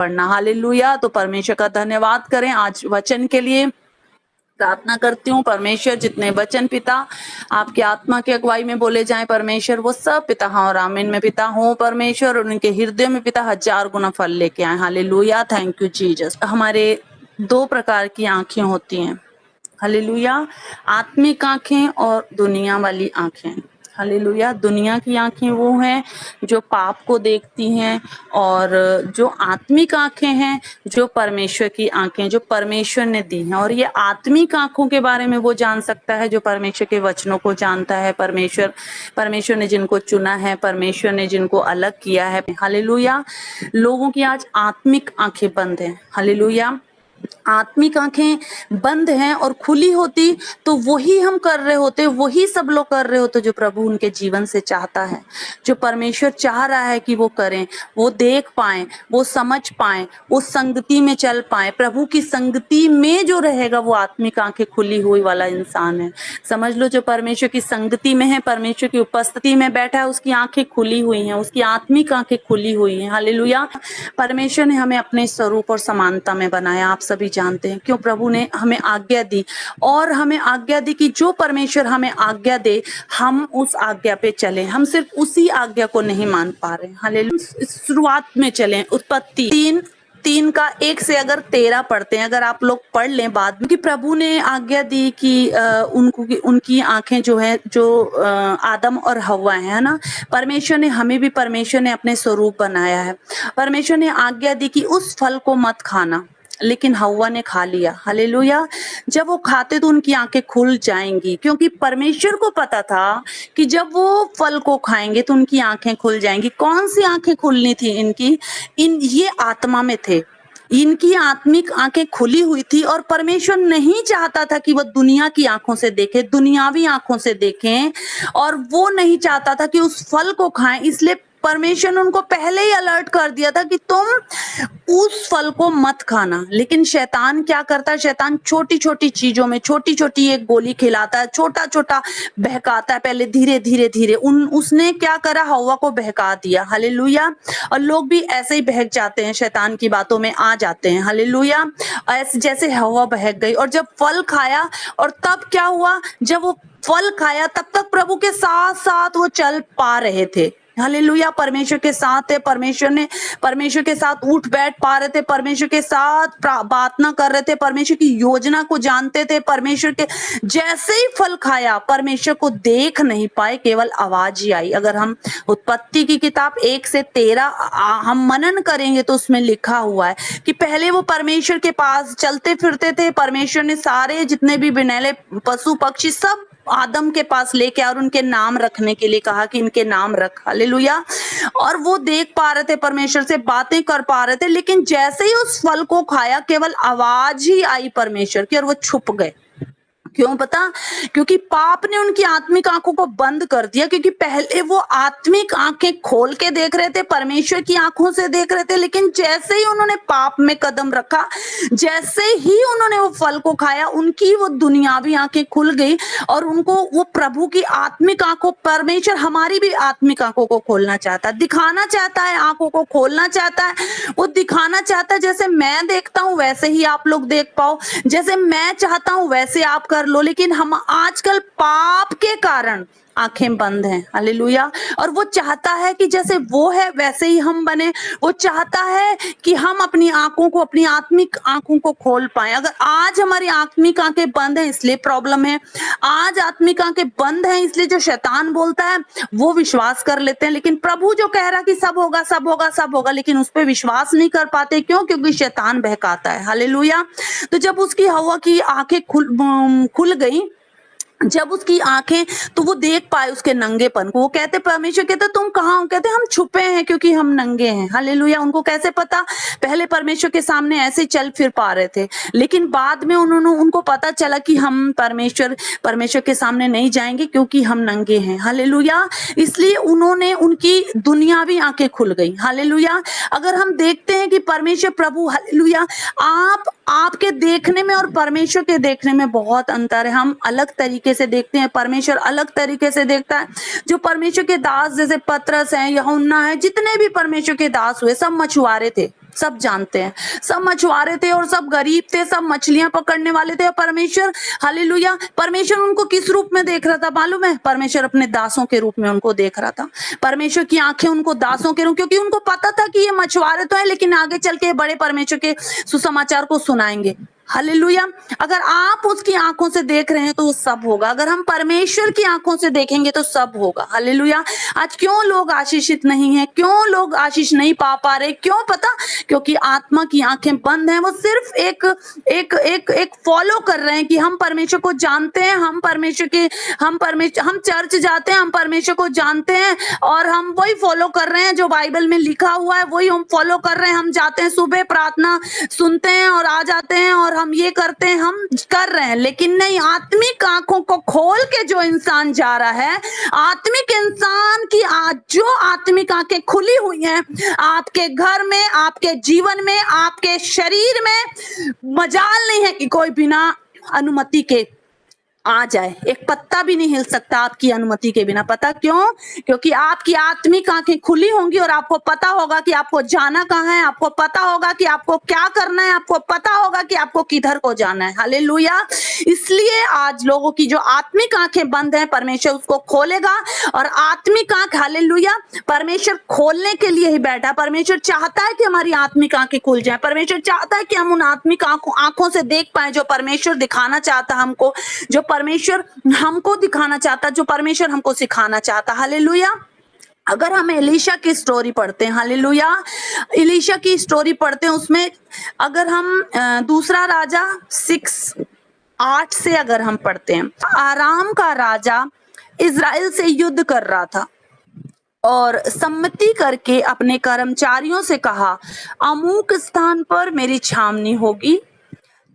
पढ़ना। हालेलुया। तो परमेश्वर का धन्यवाद करें आज वचन के लिए। प्रार्थना करती हूँ परमेश्वर जितने वचन पिता आपके आत्मा की अगुवाई में बोले जाएं परमेश्वर वो सब पिता हाँ और आमीन में पिता हो परमेश्वर, और उनके हृदय में पिता 1000 गुना फल लेके आए। हालेलुया। Thank you Jesus. हमारे 2 प्रकार की आंखें होती हैं। हालेलुया। आत्मिक आंखें और दुनिया वाली आंखें। हालेलुया। दुनिया की आंखें वो हैं जो पाप को देखती हैं, और जो आत्मिक आंखें हैं जो परमेश्वर की आंखें जो परमेश्वर ने दी हैं। और ये आत्मिक आंखों के बारे में वो जान सकता है जो परमेश्वर के वचनों को जानता है। परमेश्वर ने जिनको चुना है, परमेश्वर ने जिनको अलग किया है। हालेलुया। लोगों की आज आत्मिक आंखें बंद हैं। हालेलुया। आत्मिक आंखें बंद हैं, और खुली होती तो वही हम कर रहे होते, वही सब लोग कर रहे होते जो प्रभु उनके जीवन से चाहता है, जो परमेश्वर चाह रहा है कि वो करें। वो देख पाएं, वो समझ पाएं, वो संगति में चल पाएं। प्रभु की संगति में जो रहेगा वो आत्मिक आंखें खुली हुई वाला इंसान है। समझ लो जो परमेश्वर की संगति में है, परमेश्वर की उपस्थिति में बैठा है, उसकी आंखें खुली हुई हैं, उसकी आत्मिक आंखें खुली हुई हैं। हालेलुया। परमेश्वर ने हमें अपने स्वरूप और समानता में बनाया। आप सभी जानते हैं क्यों प्रभु ने हमें आज्ञा दी, और हमें आज्ञा दी कि जो परमेश्वर हमें आज्ञा दे हम उस आज्ञा पे चलें। हम सिर्फ उसी आज्ञा को नहीं मान पा रहे। हालेलुया। शुरुआत में चलें। उत्पत्ति 3 का 1 से अगर 13 पढ़ते हैं, अगर आप लोग पढ़ लें बाद में, कि प्रभु ने आज्ञा दी कि उनकी आंखें जो है, जो आदम और हव्वा है ना, परमेश्वर ने हमें भी परमेश्वर ने अपने स्वरूप बनाया है। परमेश्वर ने आज्ञा दी कि उस फल को मत खाना, लेकिन हव्वा ने खा लिया। हालेलुया। जब वो खाते तो उनकी आंखें खुल जाएंगी, क्योंकि परमेश्वर को पता था कि जब वो फल को खाएंगे तो उनकी आंखें खुल जाएंगी। कौन सी आंखें खुलनी थी इनकी? ये आत्मा में थे, इनकी आत्मिक आंखें खुली हुई थी, और परमेश्वर नहीं चाहता था कि वो दुनिया की आंखों से देखें, दुनियावी आंखों से देखें, और वो नहीं चाहता था कि उस फल को खाएं। इसलिए परमेश्वर ने उनको पहले ही अलर्ट कर दिया था कि तुम उस फल को मत खाना। लेकिन शैतान क्या करता है? शैतान छोटी छोटी चीजों में छोटी छोटी एक गोली खिलाता है, छोटा छोटा बहकाता है, पहले धीरे धीरे धीरे। उसने क्या करा? हव्वा को बहका दिया। हालेलुया। और लोग भी ऐसे ही बहक जाते हैं, शैतान की बातों में आ जाते हैं। हालेलुया। ऐसे जैसे हव्वा बहक गई, और जब फल खाया, और तब क्या हुआ? जब वो फल खाया तब तक प्रभु के साथ साथ वो चल पा रहे थे। हालेलुया। परमेश्वर के साथ है, परमेश्वर के साथ उठ बैठ पा रहे थे, परमेश्वर के साथ बात ना कर रहे थे, परमेश्वर की योजना को जानते थे। परमेश्वर के जैसे ही फल खाया, परमेश्वर को देख नहीं पाए, केवल आवाज ही आई। अगर हम उत्पत्ति की किताब 1 से 13 हम मनन करेंगे तो उसमें लिखा हुआ है कि पहले वो परमेश्वर के पास चलते फिरते थे। परमेश्वर ने सारे जितने भी बिनैले पशु पक्षी सब आदम के पास लेके और उनके नाम रखने के लिए कहा कि इनके नाम रख। हालेलुया। और वो देख पा रहे थे, परमेश्वर से बातें कर पा रहे थे, लेकिन जैसे ही उस फल को खाया केवल आवाज ही आई परमेश्वर की, और वो छुप गए। क्यों पता? क्योंकि पाप ने उनकी आत्मिक आंखों को बंद कर दिया। क्योंकि पहले वो आत्मिक आंखें खोल के देख रहे थे, परमेश्वर की आंखों से देख रहे थे, लेकिन जैसे ही उन्होंने पाप में कदम रखा, जैसे ही उन्होंने वो फल को खाया, उनकी वो दुनियावी आंखें खुल गई, और उनको वो प्रभु की आत्मिक आंखों, परमेश्वर हमारी भी आत्मिक आंखों को खोलना चाहता है, दिखाना चाहता है, आंखों को खोलना चाहता है। वो दिखाना चाहता है जैसे मैं देखता हूं वैसे ही आप लोग देख पाओ, जैसे मैं चाहता हूं वैसे आप कर लो। लेकिन हम आजकल पाप के कारण आंखें बंद हैं। हालेलुया। और वो चाहता है कि जैसे वो है वैसे ही हम बने। वो चाहता है कि हम अपनी आंखों को, अपनी आत्मिक आंखों को खोल पाए। अगर आज हमारी आत्मिक आंखें बंद हैं इसलिए प्रॉब्लम है। आज आत्मिक आंखें बंद हैं इसलिए जो शैतान बोलता है वो विश्वास कर लेते हैं, लेकिन प्रभु जो कह रहा कि सब होगा सब होगा सब होगा, लेकिन उस पर विश्वास नहीं कर पाते। क्यों? क्योंकि शैतान बहकाता है। हालेलुया। तो जब उसकी हव्वा की आंखें खुल गई, जब उसकी आंखें, तो वो देख पाए उसके नंगेपन को। वो कहते, परमेश्वर कहते तुम कहाँ हो? कहते हम छुपे हैं क्योंकि हम नंगे हैं। हालेलुया। उनको कैसे पता? पहले परमेश्वर के सामने ऐसे चल फिर पा रहे थे, लेकिन बाद में उनको पता चला कि हम परमेश्वर के सामने नहीं जाएंगे क्योंकि हम नंगे हैं। हालेलुया। इसलिए उनकी दुनियावी आंखें खुल गई। हालेलुया। अगर हम देखते हैं कि परमेश्वर प्रभु, हालेलुया, आपके देखने में और परमेश्वर के देखने में बहुत अंतर है। हम अलग तरीके से देखते हैं, परमेश्वर अलग तरीके से देखता है। जो परमेश्वर के दास जैसे पतरस हैं, यूहन्ना है, जितने भी परमेश्वर के दास हुए सब मछुआरे थे। सब जानते हैं। सब मछुआरे थे और सब गरीब थे, सब मछलियां पकड़ने वाले थे। और परमेश्वर, हालेलुया, परमेश्वर उनको किस रूप में देख रहा था मालूम है? परमेश्वर अपने दासों के रूप में उनको देख रहा था। परमेश्वर की आंखें उनको दासों के रूप, क्योंकि उनको पता था कि ये मछुआरे तो है लेकिन आगे चल के बड़े परमेश्वर के सुसमाचार को सुनाएंगे। हालेलुया। अगर आप उसकी आंखों से देख रहे हैं तो वो सब होगा। अगर हम परमेश्वर की आंखों से देखेंगे तो सब होगा। हालेलुया। आज क्यों लोग आशीषित नहीं है? क्यों लोग आशीष नहीं पा रहे? क्यों? पता, क्योंकि आत्मा की आंखें बंद हैं। वो सिर्फ एक फॉलो कर रहे हैं कि हम परमेश्वर को जानते हैं, हम चर्च जाते हैं, हम परमेश्वर को जानते हैं और हम वही फॉलो कर रहे हैं जो बाइबल में लिखा हुआ है, वही हम फॉलो कर रहे हैं। हम जाते हैं, सुबह प्रार्थना सुनते हैं और आ जाते हैं और हम ये करते हैं, हम कर रहे हैं। लेकिन नहीं, आत्मिक आंखों को खोल के जो इंसान जा रहा है, आत्मिक इंसान की जो आत्मिक आंखें खुली हुई हैं, आपके घर में, आपके जीवन में, आपके शरीर में मजाल नहीं है कि कोई बिना अनुमति के आ जाए। एक पत्ता भी नहीं हिल सकता आपकी अनुमति के बिना। पता क्यों? क्योंकि आपकी आत्मिक आंखें खुली होंगी और आपको पता होगा कि आपको जाना कहाँ है, आपको पता होगा कि आपको क्या करना है, आपको पता होगा कि आपको किधर को जाना है। हालेलुया। इसलिए आज लोगों की जो आत्मिक आंखें बंद हैं, परमेश्वर उसको खोलेगा। और आत्मिक आंख, हालेलुया, परमेश्वर खोलने के लिए ही बैठा। परमेश्वर चाहता है कि हमारी आत्मिक आंखें खुल जाए। परमेश्वर चाहता है कि हम उन आत्मिक आंखों से देख पाए जो परमेश्वर दिखाना चाहता हमको, जो परमेश्वर हमको दिखाना चाहता, जो परमेश्वर हमको सिखाना चाहता। हालेलुया। अगर हम एलीशा की स्टोरी पढ़ते हैं, हालेलुया, एलीशा की स्टोरी पढ़ते हैं, उसमें अगर हम दूसरा राजा 6:8 से अगर हम पढ़ते हैं, आराम का राजा इजराइल से युद्ध कर रहा था और सम्मति करके अपने कर्मचारियों से कहा, अमुक स्थान पर मेरी छावनी होगी।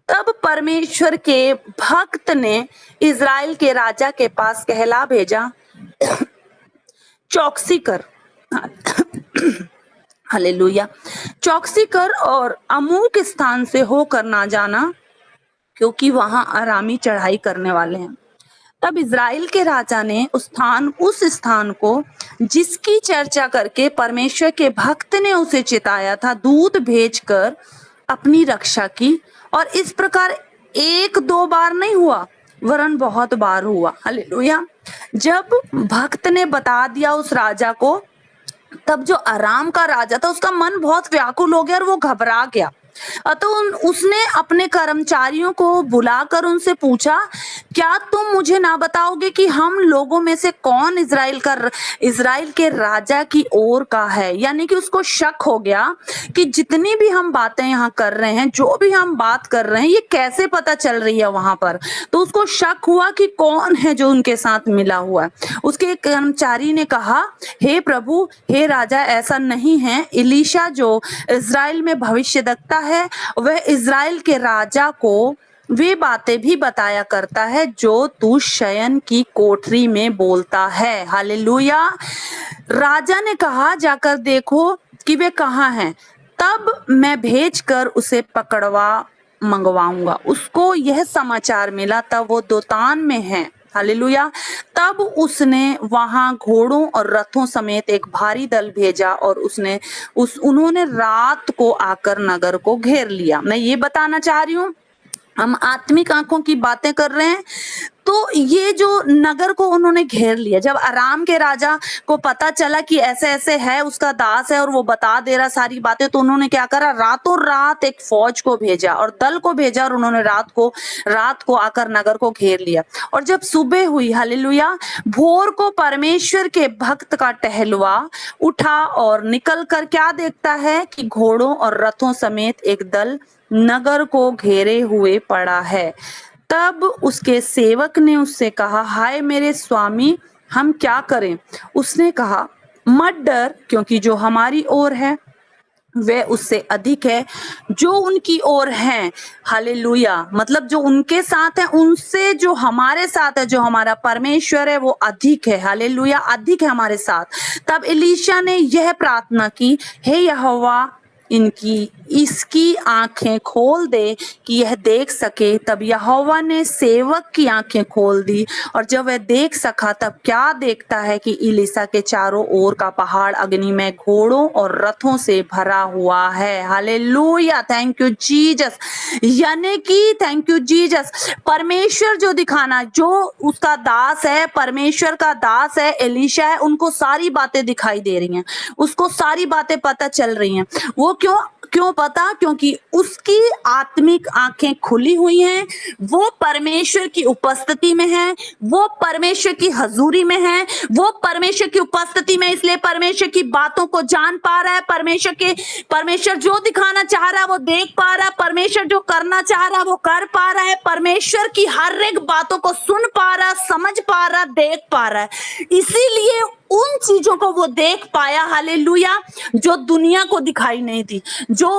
तब परमेश्वर के भक्त ने इजराइल के राजा के पास कहला भेजा, चौकसी कर। हालेलुया। चौकसी कर और अमुक स्थान से होकर ना जाना, क्योंकि वहां अरामी चढ़ाई करने वाले हैं। तब इजराइल के राजा ने उस स्थान को जिसकी चर्चा करके परमेश्वर के भक्त ने उसे चिताया था, दूत भेजकर अपनी रक्षा की। और इस प्रकार 1-2 बार नहीं हुआ, वरन बहुत बार हुआ। हालेलुया। जब भक्त ने बता दिया उस राजा को, तब जो अराम का राजा था उसका मन बहुत व्याकुल हो गया और वो घबरा गया। तो उसने अपने कर्मचारियों को बुलाकर उनसे पूछा, क्या तुम मुझे ना बताओगे कि हम लोगों में से कौन इजराइल के राजा की ओर का है? यानी कि उसको शक हो गया कि जितनी भी हम बातें यहाँ कर रहे हैं, जो भी हम बात कर रहे हैं, ये कैसे पता चल रही है वहां पर। तो उसको शक हुआ कि कौन है जो उनके साथ मिला हुआ है। उसके एक कर्मचारी ने कहा, हे प्रभु, हे राजा, ऐसा नहीं है। एलीशा जो इजराइल में भविष्य देखता है, वह इजराइल के राजा को वे बातें भी बताया करता है जो तू शयन की कोठरी में बोलता है। हालेलुया। राजा ने कहा, जाकर देखो कि वे कहाँ हैं, तब मैं भेजकर उसे मंगवाऊंगा। उसको यह समाचार मिला, तब वो दोतान में है। हालेलुया। तब उसने वहां घोड़ों और रथों समेत एक भारी दल भेजा और उन्होंने रात को आकर नगर को घेर लिया। मैं ये बताना चाह रही हूँ, हम आत्मिक आंखों की बातें कर रहे हैं, तो ये जो नगर को उन्होंने घेर लिया। जब आराम के राजा को पता चला कि ऐसे ऐसे है, उसका दास है और वो बता दे रहा सारी बातें, तो उन्होंने क्या करा, रातों रात एक फौज को भेजा और दल को भेजा और उन्होंने रात को आकर नगर को घेर लिया। और जब सुबह हुई, हालेलुया, भोर को परमेश्वर के भक्त का टहलुआ उठा और निकल कर क्या देखता है कि घोड़ों और रथों समेत एक दल नगर को घेरे हुए पड़ा है। तब उसके सेवक ने उससे कहा, हाय मेरे स्वामी, हम क्या करें? उसने कहा, मत डर, क्योंकि जो हमारी ओर है वे उससे अधिक है जो उनकी ओर है। हालेलुया। मतलब जो उनके साथ है उनसे जो हमारे साथ है, जो हमारा परमेश्वर है, वो अधिक है। हालेलुया। अधिक है हमारे साथ। तब एलीशा ने यह प्रार्थना की, हे यहोवा, इनकी इसकी आंखें खोल दे कि यह देख सके। तब यहोवा ने सेवक की आंखें खोल दी, और जब वह देख सका तब क्या देखता है कि इलीसा के चारों ओर का पहाड़ अग्नि में घोड़ों और रथों से भरा हुआ है। Hallelujah, thank you Jesus. यानी कि थैंक यू जीसस, परमेश्वर जो दिखाना, जो उसका दास है, परमेश्वर का दास है, एलीशा है, उनको सारी बातें दिखाई दे रही हैं, उसको सारी बातें पता चल रही हैं। वो क्यों क्यों पता? क्योंकि उसकी आत्मिक आंखें खुली हुई हैं, वो परमेश्वर की उपस्थिति में है, वो परमेश्वर की हजूरी में है, वो परमेश्वर की उपस्थिति में, इसलिए परमेश्वर की बातों को जान पा रहा है। परमेश्वर जो दिखाना चाह रहा है वो देख पा रहा है, परमेश्वर जो करना चाह रहा है वो कर पा रहा है, परमेश्वर की हर एक बातों को सुन पा रहा, समझ पा रहा, देख पा रहा है। इसीलिए उन चीजों को वो देख पाया, हालेलुया, जो दुनिया को दिखाई नहीं थी, जो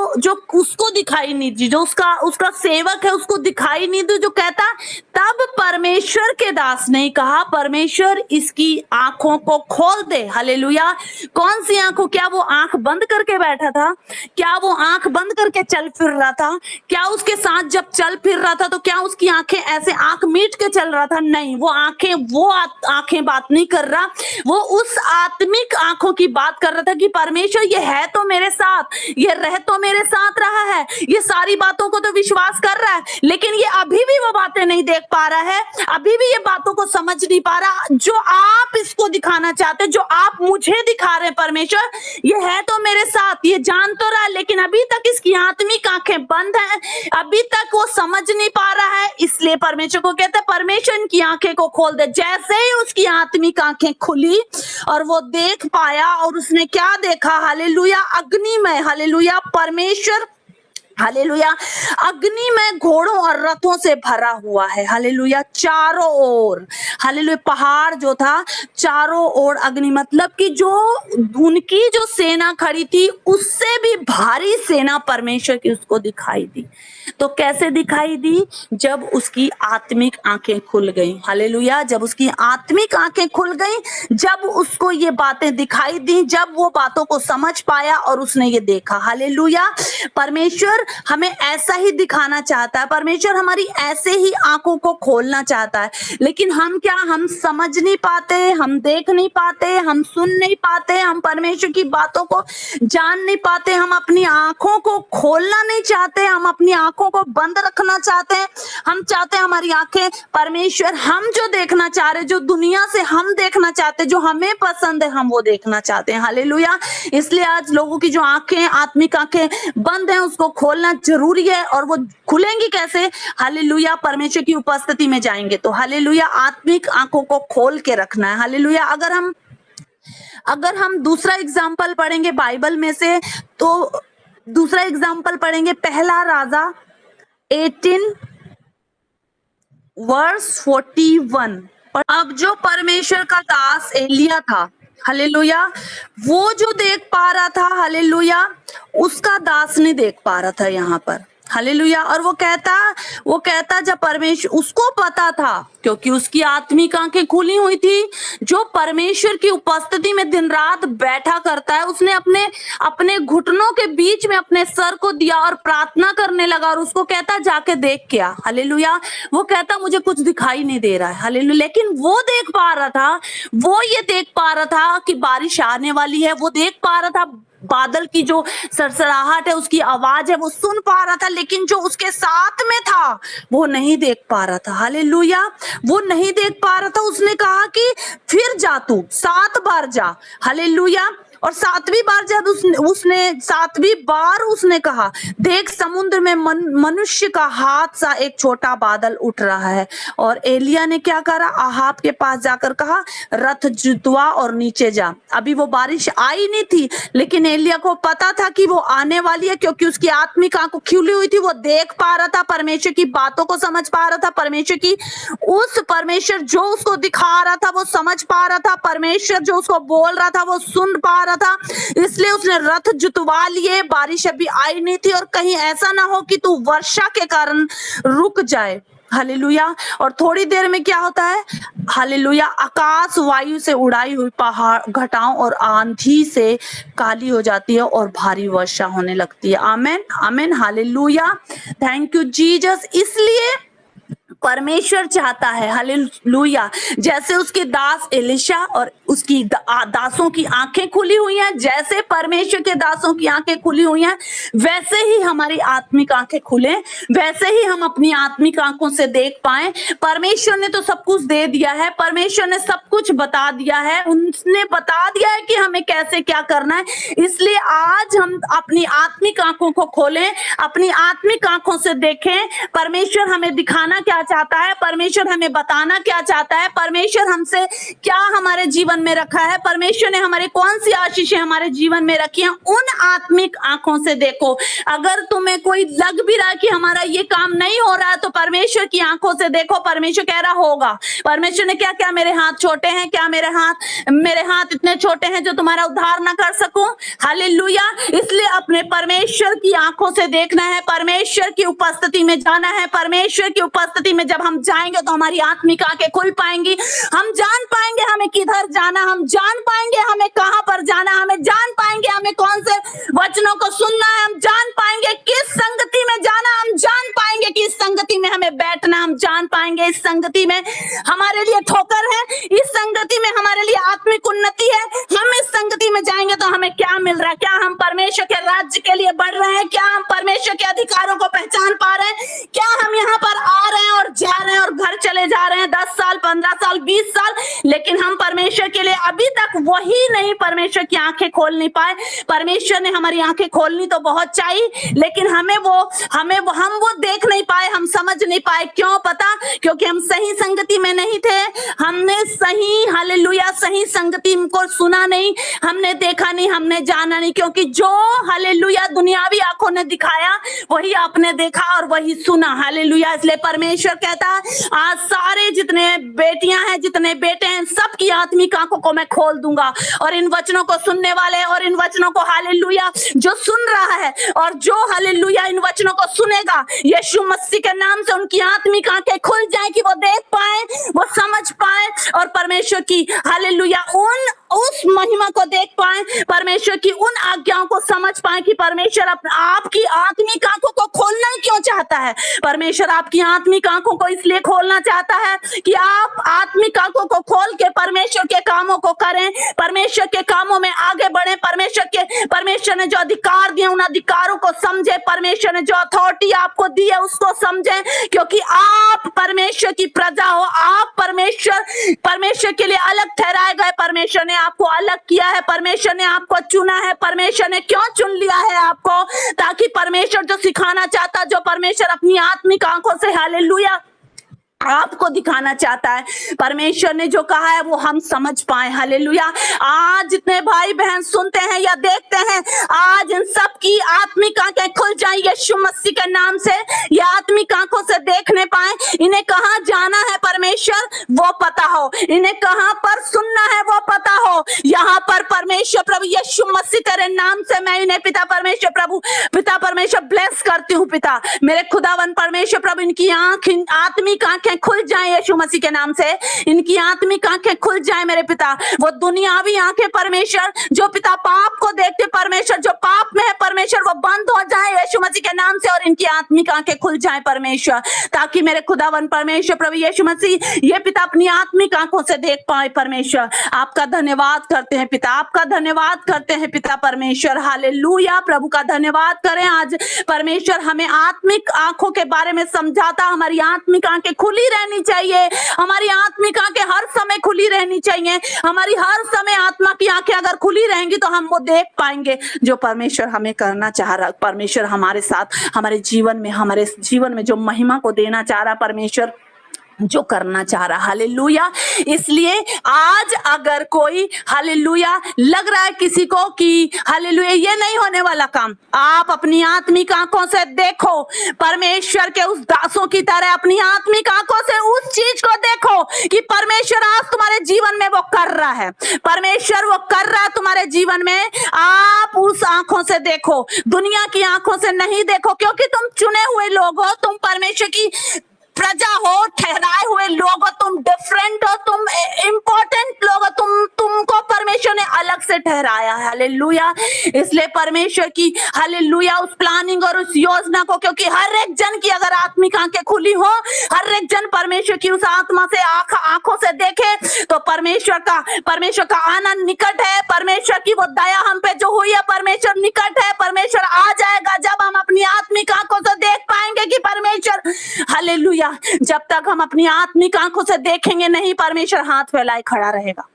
उसको दिखाई नहीं थी, जो उसका सेवक है उसको दिखाई नहीं थी। जो कहता, तब परमेश्वर के दास ने कहा, परमेश्वर इसकी आंखों को खोल दे। हालेलुया। कौन सी आंखों? क्या वो आंख बंद करके बैठा था? क्या वो आंख बंद करके चल फिर रहा था? क्या उसके साथ जब चल फिर रहा था तो क्या उसकी आंखें ऐसे आंख मीट के चल रहा था? नहीं, वो आंखें बात नहीं कर रहा, वो उस आत्मिक आंखों की बात कर रहा था कि परमेश्वर ये है तो मेरे साथ, ये रह तो मेरे साथ रहा है, ये सारी बातों को तो विश्वास कर रहा है, लेकिन ये अभी भी वो बातें नहीं देख पा रहा है, अभी भी ये बातों को समझ नहीं पा रहा जो आप इसको दिखाना चाहते, जो आप मुझे दिखा रहे हैं। परमेश्वर ये है तो मेरे साथ, ये जान तो रहा है, लेकिन अभी तक इसकी आत्मिक आंखें बंद हैं, अभी तक वो समझ नहीं पा रहा है। इसलिए परमेश्वर को कहते हैं, परमेश्वर इनकी आंखें को खोल दे। जैसे ही उसकी आत्मिक आंखें खुली और वो देख पाया, और उसने क्या देखा? हालेलुया, अग्नि में, हालेलुया, परमेश्वर, हालेलुया, अग्नि में घोड़ों और रथों से भरा हुआ है। हालेलुया, चारों ओर, हालेलुया, पहाड़ जो था चारों ओर अग्नि, मतलब कि जो उनकी जो सेना खड़ी थी उससे भी भारी सेना परमेश्वर की उसको दिखाई दी। तो कैसे दिखाई दी? जब उसकी आत्मिक आंखें खुल गई। हालेलुया, जब उसकी आत्मिक आंखें खुल गई, जब उसको ये बातें दिखाई दी, जब वो बातों को समझ पाया और उसने ये देखा। हालेलुया, परमेश्वर हमें ऐसा ही दिखाना चाहता है, परमेश्वर हमारी ऐसे ही आंखों को खोलना चाहता है, लेकिन हम क्या, हम समझ नहीं पाते, हम देख नहीं पाते, हम सुन नहीं पाते, हम परमेश्वर की बातों को जान नहीं पाते, हम अपनी आंखों को खोलना नहीं चाहते, हम अपनी आंखों को बंद रखना चाहते हैं। हम चाहते हैं हमारी आंखें, परमेश्वर हम जो देखना चाह रहे, जो दुनिया से हम देखना चाहते, जो हमें पसंद है, हम वो देखना चाहते हैं। हालेलुया, इसलिए आज लोगों की जो आंखें, आत्मिक आंखें बंद हैं, उसको खोलना जरूरी है। और वो खुलेंगी कैसे? हालेलुया, परमेश्वर की उपस्थिति में जाएंगे तो। हालेलुया, आत्मिक आंखों को खोल के रखना है। हालेलुया, अगर हम दूसरा एग्जाम्पल पढ़ेंगे बाइबल में से, तो दूसरा एग्जाम्पल पढ़ेंगे पहला राजा 18 वर्स 41। अब जो परमेश्वर का दास एलिया था, हालेलुया, वो जो देख पा रहा था, हालेलुया, उसका दास नहीं देख पा रहा था यहाँ पर। हालेलुया, और वो कहता जब परमेश्वर, उसको पता था क्योंकि उसकी आत्मिक आंखें खुली हुई थी, जो परमेश्वर की उपस्थिति में दिन रात बैठा करता है, उसने अपने घुटनों के बीच में अपने सर को दिया और प्रार्थना करने लगा, और उसको कहता जाके देख क्या। हालेलुया, वो कहता मुझे कुछ दिखाई नहीं दे रहा है। हालेलुया, लेकिन वो देख पा रहा था, वो ये देख पा रहा था कि बारिश आने वाली है, वो देख पा रहा था बादल की जो सरसराहट है, उसकी आवाज है, वो सुन पा रहा था, लेकिन जो उसके साथ में था वो नहीं देख पा रहा था। हालेलुया, वो नहीं देख पा रहा था। उसने कहा कि फिर जा, तू 7 बार जा। हालेलुया, और 7वीं बार जब उसने 7वीं बार उसने कहा, देख समुद्र में मनुष्य का हाथ सा एक छोटा बादल उठ रहा है। और एलिया ने क्या करा? आहाब के पास जाकर कहा, रथ जुतवा और नीचे जा। अभी वो बारिश आई नहीं थी, लेकिन एलिया को पता था कि वो आने वाली है, क्योंकि उसकी आत्मिक आंख खुली हुई थी, वो देख पा रहा था, परमेश्वर की बातों को समझ पा रहा था, परमेश्वर जो उसको दिखा रहा था वो समझ पा रहा था, परमेश्वर जो उसको बोल रहा था वो सुन पा रहा था। इसलिए उसने रथ जुतवा लिए। बारिश अभी आई नहीं थी, और कहीं ऐसा ना हो कि तू वर्षा के कारण रुक जाए। हालेलुया। और थोड़ी देर में क्या होता है, हालेलुया, आकाश वायु से उड़ाई हुई पहाड़ घटाओं और आंधी से काली हो जाती है और भारी वर्षा होने लगती है। आमेन, आमेन, हालेलुया, थैंक यू जीसस। इसलिए परमेश्वर चाहता है, हालेलुया, जैसे उसके दास एलिशा और उसकी दासों की आंखें खुली हुई हैं, जैसे परमेश्वर के दासों की आंखें खुली हुई हैं, वैसे ही हमारी आत्मिक आंखें खुले, वैसे ही हम अपनी आत्मिक आंखों से देख पाए। परमेश्वर ने तो सब कुछ दे दिया है, परमेश्वर ने सब कुछ बता दिया है, उसने बता दिया है कि हमें कैसे क्या करना है। इसलिए आज हम अपनी आत्मिक आंखों को खोलें, अपनी आत्मिक आंखों से देखें परमेश्वर हमें दिखाना क्या चाहता है, परमेश्वर हमें बताना क्या चाहता है, परमेश्वर हमसे क्या हमारे जीवन में रखा है, परमेश्वर ने हमारे कौन सी आशीषें हमारे जीवन में रखी हैं। उन आत्मिक आंखों से देखो। अगर तुम्हें कोई लग भी रहा है कि हमारा ये काम नहीं हो रहा है, तो परमेश्वर की आंखों से देखो, परमेश्वर कह रहा होगा। परमेश्वर ने क्या क्या, मेरे हाथ छोटे हैं क्या, मेरे हाथ इतने छोटे हैं जो तुम्हारा उद्धार ना कर सकूं। हालेलुया। इसलिए अपने परमेश्वर की आंखों से देखना है, परमेश्वर की उपस्थिति में जाना है। परमेश्वर की उपस्थिति में जब हम जाएंगे तो हमारी आत्मिक आंखें खुल पाएंगी, हम जान पाएंगे हमें किधर जाना, हम जान पाएंगे हमें कहां पर जाना, हमें जान पाएंगे हमें कौन से वचनों को सुनना है, हम जान पाएंगे किस संगति में जाना, हम जान पाएंगे कि इस संगति में हमें बैठना, हम जान पाएंगे इस संगति में हमारे लिए ठोकर है, इस संगति में हमारे लिए आत्मिक उन्नति है। हम इस संगति में जाएंगे तो हमें क्या मिल रहा है, क्या हम परमेश्वर के राज्य के लिए बढ़ रहे हैं, क्या हम परमेश्वर के अधिकारों को पहचान पा रहे हैं, क्या हम यहाँ पर आ रहे हैं और जा रहे हैं और घर चले जा रहे हैं 10 साल 15 साल 20 साल, लेकिन हम परमेश्वर के लिए अभी तक वही नहीं परमेश्वर की आंखें खोल नहीं पाए। परमेश्वर ने हमारी आंखें खोलनी तो बहुत चाहिए, लेकिन हम वो देख नहीं पाए, हम समझ नहीं पाए। क्यों? पता, क्योंकि हम सही संगति में नहीं थे, हमने सही, हालेलुया, सही संगति को सुना नहीं, हमने देखा नहीं, हमने जाना नहीं, क्योंकि जो हालेलुया दुनियावी आंखों ने दिखाया वही आपने देखा और वही सुना। हालेलुया। इसलिए परमेश्वर कहता है आज सारे जितने बेटियां हैं, जितने बेटे हैं, सबकी आत्मिक आंखों को मैं खोल दूंगा, और इन वचनों को सुनने वाले और इन वचनों को, हालेलुया, जो सुन रहा है और जो हालेलुया इन वचनों को सुनेगा, यीशु मसीह के नाम से उनकी आत्मिक आंखें खुल जाए कि वो देख पाए, वो समझ पाए और परमेश्वर की, हालेलुया, उस महिमा को देख पाए, परमेश्वर की उन आज्ञाओं को समझ पाए कि परमेश्वर आपकी आत्मिक आंखों को खोलना क्यों चाहता है। परमेश्वर आपकी आत्मिक आंखों को इसलिए खोलना चाहता है कि आप आत्मिक आंखों को खोल के परमेश्वर के कामों को करें, परमेश्वर के कामों में आगे बढ़े, परमेश्वर ने जो अधिकार दिए उन अधिकारों को समझे, परमेश्वर ने जो अथॉरिटी आपको दी है उसको समझे, क्योंकि आप परमेश्वर की प्रजा हो, आप परमेश्वर के लिए अलग ठहराए गए, परमेश्वर ने आपको अलग किया है, परमेश्वर ने आपको चुना है। परमेश्वर ने क्यों चुन लिया है आपको? ताकि परमेश्वर जो सिखाना चाहता, जो परमेश्वर अपनी आत्मिक आंखों से, हालेलुया, आपको दिखाना चाहता है, परमेश्वर ने जो कहा है वो हम समझ पाए। हालेलुया। आज जितने भाई बहन सुनते हैं या देखते हैं, आज इन सब की आत्मिक आंखें खुल जाए यीशु मसीह के नाम से, ये आत्मिक आंखों से देखने पाए, इन्हें कहां जाना है परमेश्वर वो पता हो, इन्हें कहां पर सुनना है वो पता हो। यहाँ पर परमेश्वर प्रभु यीशु मसीह तेरे नाम से मैं इन्हें पिता परमेश्वर ब्लेस करती हूँ। पिता मेरे खुदावन परमेश्वर प्रभु, इनकी आत्मिक आंखें खुल जाएं यीशु मसीह के नाम से, इनकी आत्मिक आंखें खुल जाएं मेरे पिता। वो दुनियावी आंखें परमेश्वर जो पिता पाप को देखते, परमेश्वर जो पाप में है परमेश्वर, वो बंद हो जाए यीशु मसीह के नाम से, और इनकी आत्मिक आंखें खुल जाएं परमेश्वर, ताकि मेरे खुदावन परमेश्वर प्रभु यीशु मसीह ये पिता अपनी आत्मिक आंखों से देख पाए। परमेश्वर आपका धन्यवाद करते हैं पिता, आपका धन्यवाद करते हैं पिता परमेश्वर। हालेलुया। प्रभु का धन्यवाद करें। आज परमेश्वर हमें आत्मिक आंखों के बारे में समझाता, हमारी आत्मिक आंखें खुली रहनी चाहिए, हमारी आत्मिक आंखें हर समय खुली रहनी चाहिए, हमारी हर समय आत्मा की आंखें अगर खुली रहेंगी तो हम वो देख पाएंगे जो परमेश्वर हमें करना चाह रहा, परमेश्वर हमारे साथ, हमारे जीवन में जो महिमा को देना चाह रहा, परमेश्वर जो करना चाह रहा। हालेलुया। इसलिए आज अगर कोई, हालेलुया, लग रहा है किसी को कि हालेलुया ये नहीं होने वाला काम, आप अपनी आत्मिक आंखों से देखो, परमेश्वर के उस दासों की तरह अपनी आत्मिक आंखों से उस चीज को देखो कि परमेश्वर आज तुम्हारे जीवन में वो कर रहा है, परमेश्वर वो कर रहा है तुम्हारे जीवन में। आप उस आंखों से देखो, दुनिया की आंखों से नहीं देखो, क्योंकि तुम चुने हुए लोग हो, तुम परमेश्वर की प्रजा हो, ठहराए हुए लोग हो, तुम डिफरेंट हो, तुम इम्पोर्टेंट लोग हो, तुमको परमेश्वर ने अलग से ठहराया है। हालेलुया। इसलिए परमेश्वर की हालेलुया उस प्लानिंग और उस योजना को, क्योंकि हर एक जन की अगर आत्मिक आंखें खुली हो, हर एक जन परमेश्वर की उस आत्मा से आंखों से देखे, तो परमेश्वर का आना निकट है। परमेश्वर की वो दया हम पे जो हुई है, परमेश्वर निकट है। परमेश्वर आ जाएगा जब हम अपनी आत्मिक आंखों से देख पाएंगे कि परमेश्वर हालेलुया। जब तक हम अपनी आत्मिक आंखों से देखेंगे नहीं, परमेश्वर हाथ फैलाए खड़ा रहेगा।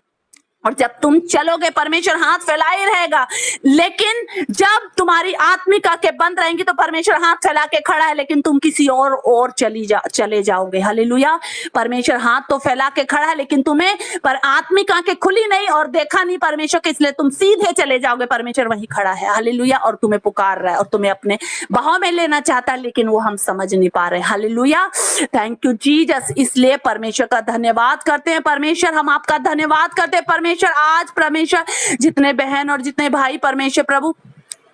और जब तुम चलोगे परमेश्वर हाथ फैलाए रहेगा, लेकिन जब तुम्हारी आत्मिक आंखें बंद रहेंगी तो परमेश्वर हाथ फैला के खड़ा है, लेकिन तुम किसी और चले जाओगे। हालेलुया। परमेश्वर हाथ तो फैला के खड़ा है, लेकिन तुम्हें पर आत्मिक आंखें खुली नहीं और देखा नहीं परमेश्वर के, इसलिए तुम सीधे चले जाओगे। परमेश्वर वहीं खड़ा है। हालेलुया। और तुम्हें पुकार रहा है और तुम्हें अपने बाहों में लेना चाहता है, लेकिन वो हम समझ नहीं पा रहे। हालेलुया। Thank you Jesus. इसलिए परमेश्वर का धन्यवाद करते हैं। परमेश्वर हम आपका धन्यवाद करते हैं। परमेश्वर आज परमेश्वर जितने बहन और जितने भाई परमेश्वर प्रभु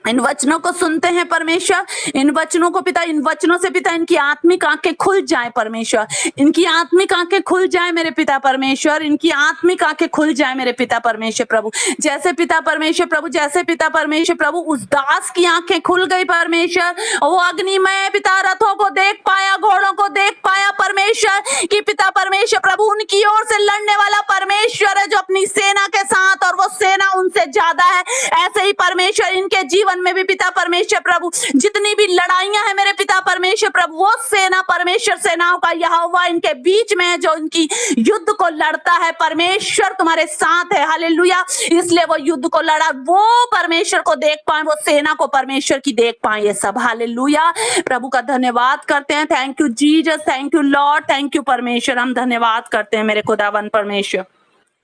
इन वचनों को सुनते हैं परमेश्वर, इन वचनों को पिता, इन वचनों से पिता इनकी आत्मिक आंखें खुल जाएं परमेश्वर, इनकी आत्मिक आंखें खुल जाएं मेरे पिता परमेश्वर, इनकी आत्मिक आंखें खुल जाएं मेरे पिता परमेश्वर प्रभु। जैसे पिता परमेश्वर प्रभु, जैसे पिता परमेश्वर प्रभु उस दास की आंखें खुल गई परमेश्वर, वो अग्निमय पिता रथों को देख पाया, घोड़ों को देख पाया परमेश्वर, कि पिता परमेश्वर प्रभु उनकी ओर से लड़ने वाला परमेश्वर है जो अपनी सेना के साथ, और वो सेना उनसे ज्यादा है। ऐसे ही परमेश्वर इनके जीवन में भी पिता परमेश्वर प्रभु जितनी भी लड़ाइयां हैं मेरे पिता परमेश्वर प्रभु, वो सेना परमेश्वर सेनाओं का यहोवा इनके बीच में है जो इनकी युद्ध को लड़ता है। परमेश्वर तुम्हारे साथ है। हालेलुया। इसलिए वो युद्ध को लड़ा, वो परमेश्वर को देख पाए, वो सेना को परमेश्वर की देख पाए ये सब। हालेलुया। प्रभु का धन्यवाद करते हैं। Thank you Jesus, thank you Lord, thank you परमेश्वर। हम धन्यवाद करते हैं मेरे खुदावन परमेश्वर,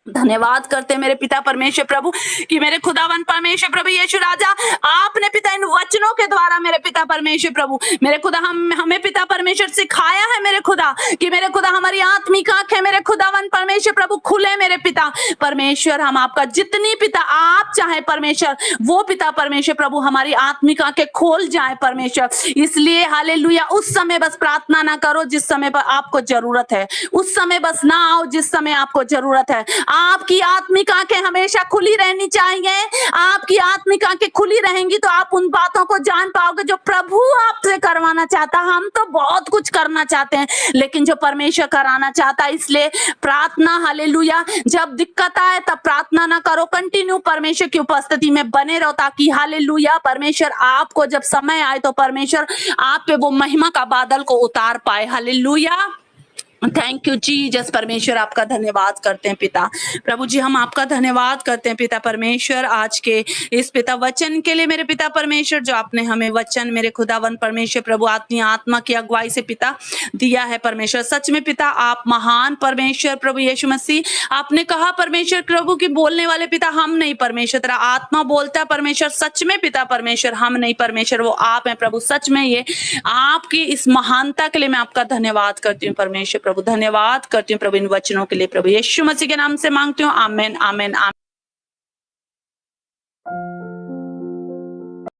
धन्यवाद करते हैं मेरे पिता परमेश्वर प्रभु कि मेरे खुदावन परमेश्वर प्रभु यीशु राजा, आपने पिता इन वचनों के द्वारा मेरे पिता परमेश्वर प्रभु मेरे खुदा हमें पिता परमेश्वर सिखाया है मेरे खुदा, कि मेरे खुदा हमारी आत्मिक आंखें मेरे खुदावन परमेश्वर प्रभु खुले मेरे पिता परमेश्वर। हम आपका जितनी पिता आप चाहे परमेश्वर, वो पिता परमेश्वर प्रभु हमारी आत्मिक आंखें खोल जाए परमेश्वर। इसलिए हालेलुया उस समय बस प्रार्थना ना करो जिस समय पर आपको जरूरत है, उस समय बस ना आओ जिस समय आपको जरूरत है। आपकी आत्मिक आंखें हमेशा खुली रहनी चाहिए। आपकी आत्मिक आंखें खुली रहेंगी तो आप उन बातों को जान पाओगे जो प्रभु आपसे करवाना चाहता। हम तो बहुत कुछ करना चाहते हैं, लेकिन जो परमेश्वर कराना चाहता है, इसलिए प्रार्थना हालेलुया, जब दिक्कत आए तब प्रार्थना ना करो, कंटिन्यू परमेश्वर की उपस्थिति में बने रहो, ताकि हालेलुया परमेश्वर आपको जब समय आए तो परमेश्वर आप पे वो महिमा का बादल को उतार पाए। हालेलुया। Thank you Jesus. परमेश्वर आपका धन्यवाद करते हैं पिता प्रभु जी, हम आपका धन्यवाद करते हैं पिता परमेश्वर आज के इस पिता वचन के लिए मेरे पिता परमेश्वर, जो आपने हमें वचन मेरे खुदावन परमेश्वर प्रभु अपनी आत्मा की अगुवाई से पिता दिया है परमेश्वर। सच में पिता आप महान परमेश्वर प्रभु यीशु मसीह, आपने कहा परमेश्वर प्रभु की बोलने वाले पिता हम नहीं परमेश्वर, तेरा आत्मा बोलता है परमेश्वर। सच में पिता परमेश्वर हम नहीं परमेश्वर, वो आप हैं प्रभु। सच में ये आपकी इस महानता के लिए मैं आपका धन्यवाद करती हूँ परमेश्वर प्रभु, धन्यवाद करती हूँ प्रभु इन वचनों के लिए प्रभु यीशु मसीह के नाम से मांगती हूँ। आमेन आमेन आमेन।